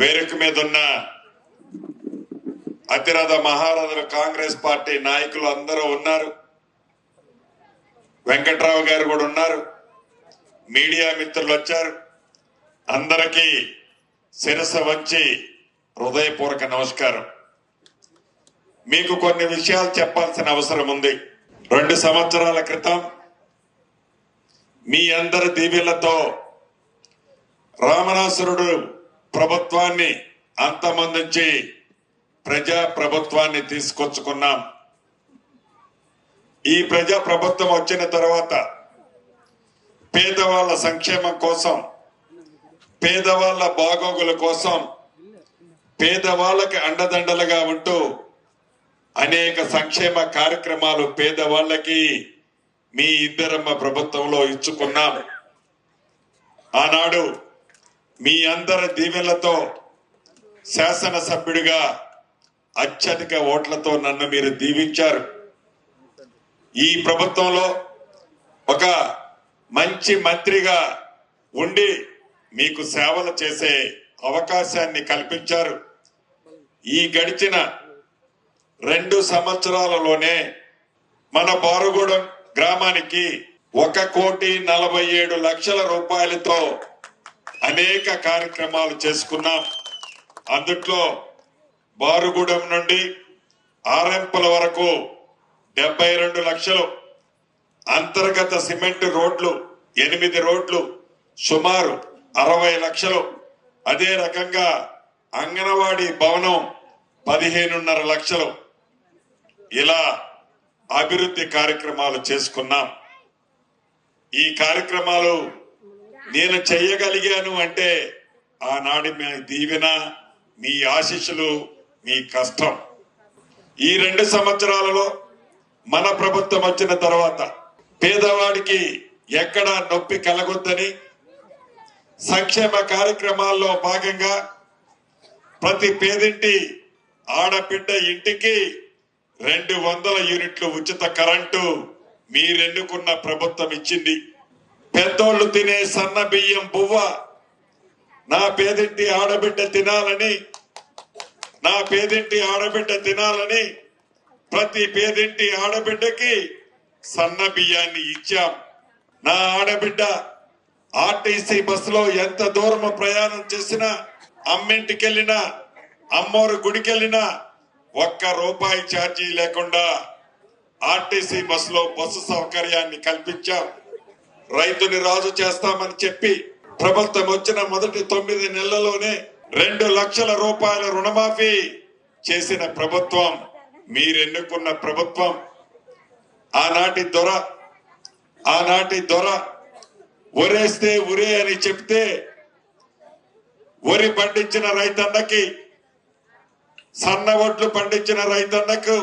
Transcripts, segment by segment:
వేదిక మీద ఉన్న అతిరథ మహారథులు కాంగ్రెస్ పార్టీ నాయకులు అందరూ ఉన్నారు. వెంకట్రావు గారు కూడా ఉన్నారు. మీడియా మిత్రులు వచ్చారు. అందరికీ శిరస్సు వంచి హృదయపూర్వక నమస్కారం. మీకు కొన్ని విషయాలు చెప్పాల్సిన అవసరం ఉంది. 2 సంవత్సరాల క్రితం మీ అందరి దీవెనలతో రామనాసురుడు ప్రభుత్వాన్ని అంతమొందించి ప్రజా ప్రభుత్వాన్ని తీసుకొచ్చుకున్నాం. ఈ ప్రజా ప్రభుత్వం వచ్చిన తర్వాత పేదవాళ్ల సంక్షేమం కోసం, పేదవాళ్ల బాగోగుల కోసం, పేదవాళ్లకి అండదండలుగా ఉంటూ అనేక సంక్షేమ కార్యక్రమాలు పేదవాళ్లకి మీ ఇందిరమ్మ ప్రభుత్వంలో ఇచ్చుకున్నాం. ఆనాడు మీ అందరి దీవెనలతో శాసనసభ్యుడిగా అత్యధిక ఓట్లతో నన్ను మీరు దీవించారు. ఈ ప్రభుత్వంలో ఒక మంచి మంత్రిగా ఉండి మీకు సేవలు చేసే అవకాశాన్ని కల్పించారు. ఈ గడిచిన 2 సంవత్సరాలలోనే మన బారుగూడెం గ్రామానికి 1,47,00,000 రూపాయలతో అనేక కార్యక్రమాలు చేసుకున్నాం. అందుట్లో బారుగూడెం నుండి ఆరెంపల వరకు 72 లక్షలు, అంతర్గత సిమెంట్ రోడ్లు 8 రోడ్లు సుమారు 60 లక్షలు, అదే రకంగా అంగన్వాడీ భవనం 15.5 లక్షలు, ఇలా అభివృద్ధి కార్యక్రమాలు చేసుకున్నాం. ఈ కార్యక్రమాలు నేను చేయగలిగాను అంటే ఆనాడు మీ దీవెన, మీ ఆశీస్సులు, మీ కష్టం. ఈ 2 సంవత్సరాలలో మన ప్రభుత్వం వచ్చిన తర్వాత పేదవాడికి ఎక్కడా నొప్పి కలగొద్దని సంక్షేమ కార్యక్రమాల్లో భాగంగా ప్రతి పేదింటి ఆడబిడ్డ ఇంటికి 200 యూనిట్లు ఉచిత కరెంటు మీరెన్నుకున్న ప్రభుత్వం ఇచ్చింది. పెద్దోళ్ళు తినే సన్న బియ్యం బువ్వ నా పేదింటి ఆడబిడ్డ తినాలని, నా పేదింటి ఆడబిడ్డ తినాలని ప్రతి పేదింటి ఆడబిడ్డకి సన్న బియ్యాన్ని ఇచ్చాం. నా ఆడబిడ్డ ఆర్టీసీ బస్సులో ఎంత దూరం ప్రయాణం చేసినా, అమ్మింటికి వెళ్ళినా, అమ్మోరు గుడికి వెళ్ళినా ₹1 ఛార్జీ లేకుండా ఆర్టీసీ బస్సులో బస్సు సౌకర్యాన్ని కల్పించాం. రైతుని రాజు చేస్తామని చెప్పి ప్రభుత్వం వచ్చిన మొదటి 9 నెలల్లోనే 2 లక్షల రూపాయల రుణమాఫీ చేసిన ప్రభుత్వం మీరెన్నుకున్న ప్రభుత్వం. ఆనాటి దొర ఒరేస్తే ఉరే అని చెప్తే వరి పండించిన రైతన్నకి, సన్న వడ్లు పండించిన రైతన్నకు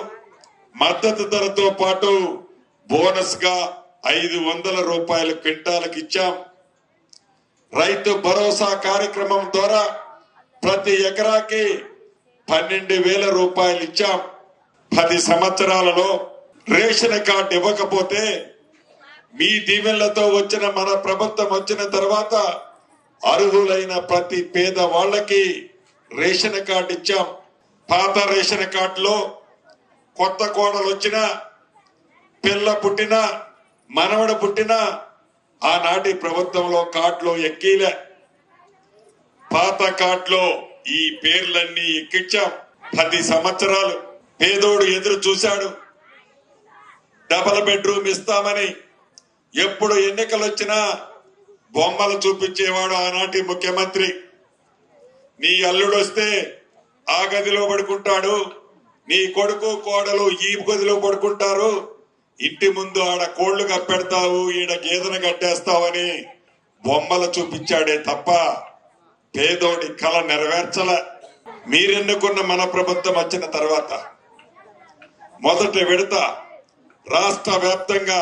మద్దతు ధరతో పాటు బోనస్ గా 500 రూపాయలు క్వింటాలకు ఇచ్చాం. రైతు భరోసా కార్యక్రమం ద్వారా ప్రతి ఎకరాకి 12,000 రూపాయలు ఇచ్చాం. 10 సంవత్సరాలలో రేషన్ కార్డు ఇవ్వకపోతే మీ దీవెనలతో వచ్చిన మన ప్రభుత్వం వచ్చిన తర్వాత అర్హులైన ప్రతి పేద వాళ్ళకి రేషన్ కార్డు ఇచ్చాం. పాత రేషన్ కార్డులో కొత్త కోడలు వచ్చినా, పిల్ల పుట్టినా, మనవడు పుట్టినా ఆనాటి ప్రభుత్వంలో కార్డులో ఎక్కిలే. పాత కార్డులో ఈ పేర్లన్నీ ఎక్కించాం. 10 సంవత్సరాలు పేదోడు ఎదురు చూశాడు. డబల్ బెడ్రూమ్ ఇస్తామని ఎప్పుడు ఎన్నికలు వచ్చినా బొమ్మలు చూపించేవాడు ఆనాటి ముఖ్యమంత్రి. నీ అల్లుడు వస్తే ఆ గదిలో పడుకుంటాడు, నీ కొడుకు కోడలు ఈ గదిలో పడుకుంటారు, ఇంటి ముందు ఆడ కోళ్లు కప్పెడతావు, ఈడ గేదెను కట్టేస్తావని బొమ్మలు చూపించాడే తప్ప పేదోడి కళ నెరవేర్చల. మీరెన్నుకున్న మన ప్రభుత్వం వచ్చిన తర్వాత మొదటి విడత రాష్ట్ర వ్యాప్తంగా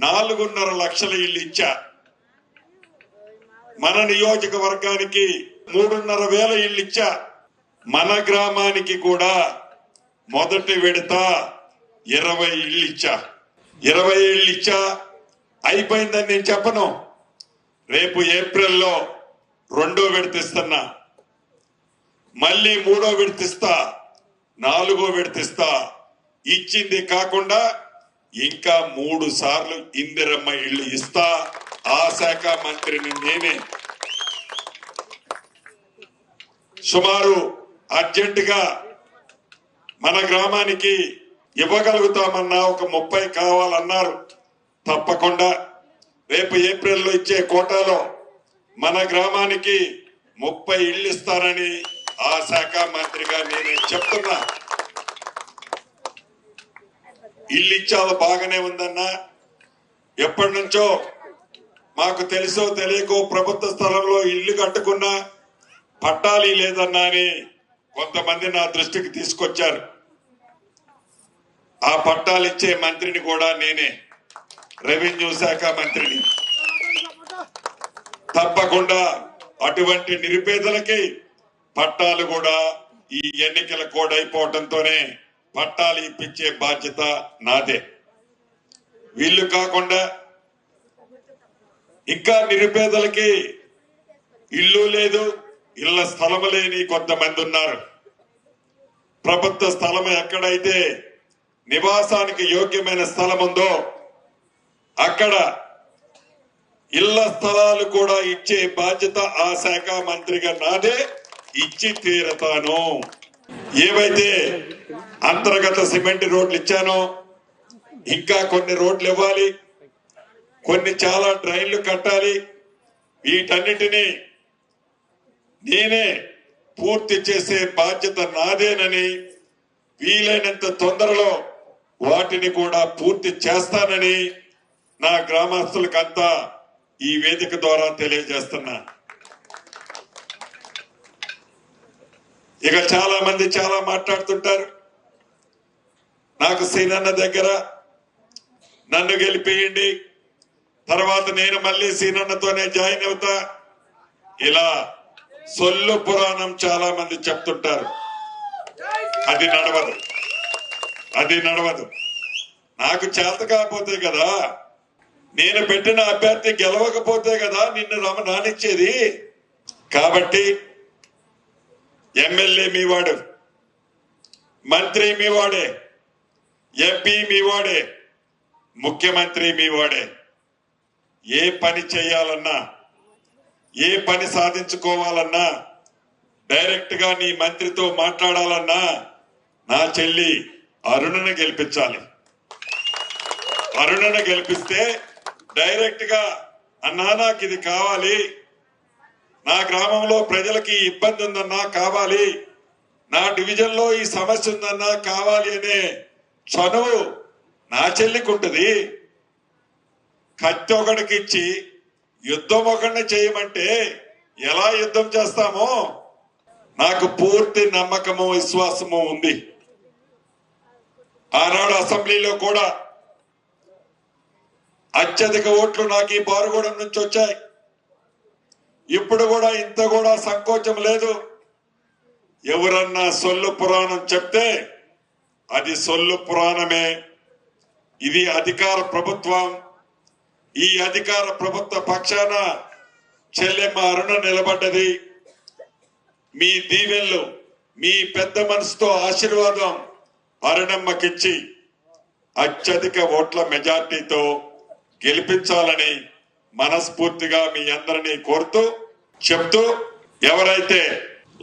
4.5 లక్షల ఇళ్లు ఇచ్చా. మన నియోజకవర్గానికి 3,500 ఇళ్లు ఇచ్చా. మన గ్రామానికి కూడా మొదటి విడత 20 ఇళ్లు ఇచ్చా. 20 ఇళ్లు ఇచ్చా. అయిపోయిందని నేను చెప్పను. రేపు ఏప్రిల్లో 2వ విడత ఇస్తున్నా. మళ్ళీ 3వ విడతిస్తా, 4వ విడతిస్తా. ఇచ్చింది కాకుండా ఇంకా 3 సార్లు ఇందిరమ్మ ఇల్లు ఇస్తా. ఆ శాఖ మంత్రిని నేనే. సుమారు అర్జెంటుగా మన గ్రామానికి ఇవ్వగలుగుతామన్నా ఒక 30 కావాలన్నారు. తప్పకుండా రేపు ఏప్రిల్లో ఇచ్చే కోటాలో మన గ్రామానికి 30 ఇళ్ళు ఇస్తానని ఆ శాఖ మంత్రిగా నేను చెప్తున్నా. ఇల్లు ఇచ్చావు బాగానే ఉందన్నా. ఎప్పటి నుంచో మాకు తెలుసో తెలియకో ప్రభుత్వ స్థలంలో ఇల్లు కట్టుకున్నా పట్టాలి లేదన్నా అని కొంతమంది నా దృష్టికి తీసుకొచ్చారు. ఆ పట్టాలు ఇచ్చే మంత్రిని కూడా నేనే, రెవెన్యూ శాఖ మంత్రిని. తప్పకుండా అటువంటి నిరుపేదలకి పట్టాలు కూడా ఈ ఎన్నికల కోడ్ అయిపోవడంతోనే పట్టాలు ఇప్పించే బాధ్యత నాదే. వీళ్ళు కాకుండా ఇంకా నిరుపేదలకి ఇల్లు లేదు, ఇళ్ల స్థలం లేని కొంతమంది ఉన్నారు. ప్రభుత్వ స్థలం ఎక్కడైతే నివాసానికి యోగ్యమైన స్థలం ఉందో అక్కడ ఇళ్ల స్థలాలు కూడా ఇచ్చే బాధ్యత ఆ శాఖ మంత్రిగా నాదే. ఇచ్చి తీరతాను. ఏవైతే అంతర్గత సిమెంట్ రోడ్లు ఇచ్చానో ఇంకా కొన్ని రోడ్లు ఇవ్వాలి, కొన్ని చాలా డ్రైన్లు కట్టాలి. వీటన్నిటినీ నేనే పూర్తి చేసే బాధ్యత నాదేనని, వీలైనంత తొందరలో వాటిని కూడా పూర్తి చేస్తానని నా గ్రామస్తులకంతా ఈ వేదిక ద్వారా తెలియజేస్తున్నా. ఇక చాలా మంది చాలా మాట్లాడుతుంటారు. నాకు సీనన్న దగ్గర నన్ను గెలిపేయండి, తర్వాత నేను మళ్ళీ సీనన్నతోనే జాయిన్ అవుతా. ఇలా సొల్లు పురాణం చాలా మంది చెప్తుంటారు. అది నడవదు, అది నడవదు. నాకు చేత కాకపోతే కదా, నేను పెట్టిన అభ్యర్థి గెలవకపోతే కదా నిన్ను రానిచ్చేది. కాబట్టి ఎమ్మెల్యే మీ వాడు, మంత్రి మీ వాడే, ఎంపీ మీ వాడే, ముఖ్యమంత్రి మీ వాడే. ఏ పని చేయాలన్నా, ఏ పని సాధించుకోవాలన్నా, డైరెక్ట్ గా నీ మంత్రితో మాట్లాడాలన్నా నా చెల్లి అరుణను గెలిపించాలి. అరుణను గెలిపిస్తే డైరెక్ట్ గా అన్నా నాకు ఇది కావాలి, నా గ్రామంలో ప్రజలకి ఇబ్బంది ఉందన్నా కావాలి, నా డివిజన్ లో ఈ సమస్య ఉందన్నా కావాలి అనే చనువు నా చెల్లికి ఉంటుంది. కత్తి ఒకడికి ఇచ్చి యుద్ధం ఒకడిని చేయమంటే ఎలా యుద్ధం చేస్తామో నాకు పూర్తి నమ్మకము విశ్వాసము ఉంది. ఆనాడు అసెంబ్లీలో కూడా అత్యధిక ఓట్లు నాకు ఈ బారుగూడెం నుంచి వచ్చాయి. ఇప్పుడు కూడా ఇంత కూడా సంకోచం లేదు. ఎవరన్నా సొల్లు పురాణం చెప్తే అది సొల్లు పురాణమే. ఇది అధికార ప్రభుత్వం. ఈ అధికార ప్రభుత్వ పక్షాన చెల్లెమ్మ అరుణ నిలబడ్డది. మీ దీవెనలు, మీ పెద్ద మనసుతో ఆశీర్వాదం అరుణమ్మకిచ్చి అత్యధిక ఓట్ల మెజార్టీతో గెలిపించాలని మనస్ఫూర్తిగా మీ అందరినీ కోరుతూ చెప్తూ, ఎవరైతే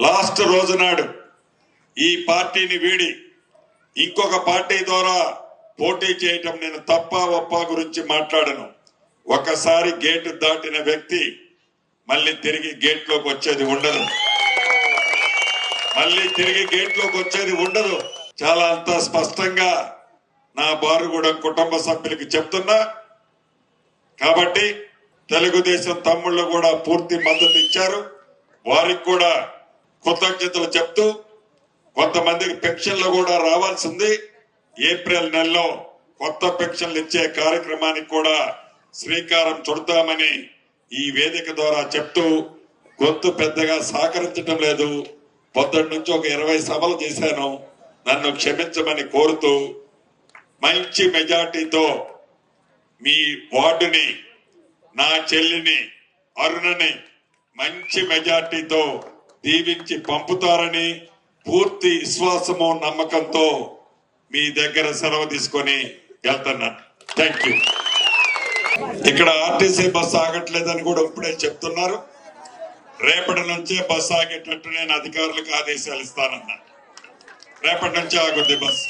లాస్ట్ రోజు నాడు ఈ పార్టీని వీడి ఇంకొక పార్టీ ద్వారా పోటీ చేయటం, నేను తప్ప ఒప్ప గురించి మాట్లాడను. ఒకసారి గేటు దాటిన వ్యక్తి మళ్ళీ తిరిగి గేట్లోకి వచ్చేది ఉండదు. మళ్ళీ తిరిగి గేట్లోకి వచ్చేది ఉండదు. చాలా అంత స్పష్టంగా నా బారుగూడెం కుటుంబ సభ్యులకి చెప్తున్నా. కాబట్టి తెలుగుదేశం తమ్ముళ్ళు కూడా పూర్తి మద్దతు ఇచ్చారు. వారికి కూడా కృతజ్ఞతలు చెప్తూ, కొంతమందికి పెన్షన్లు కూడా రావాల్సింది. ఏప్రిల్ నెలలో కొత్త పెన్షన్లు ఇచ్చే కార్యక్రమానికి కూడా శ్రీకారం చుడతామని ఈ వేదిక ద్వారా చెప్తూ, గొంతు పెద్దగా సహకరించడం లేదు. పొద్దుటి నుంచి ఒక 20 సభలు చేశాను. నన్ను క్షమించమని కోరుతూ, మంచి మెజార్టీతో మీ వార్డుని, నా చెల్లిని అరుణని మంచి మెజార్టీతో దీవించి పంపుతారని పూర్తి విశ్వాసము నమ్మకంతో మీ దగ్గర సెలవు తీసుకొని వెళ్తున్నాను. Thank you. ఇక్కడ ఆర్టీసీ బస్సు ఆగట్లేదని కూడా ఇప్పుడే చెప్తున్నారు. రేపటి నుంచే బస్సు ఆగేటట్టు నేను అధికారులకు ఆదేశాలు ఇస్తానన్నా. రేపటి నుంచే ఆగుద్ది బస్సు.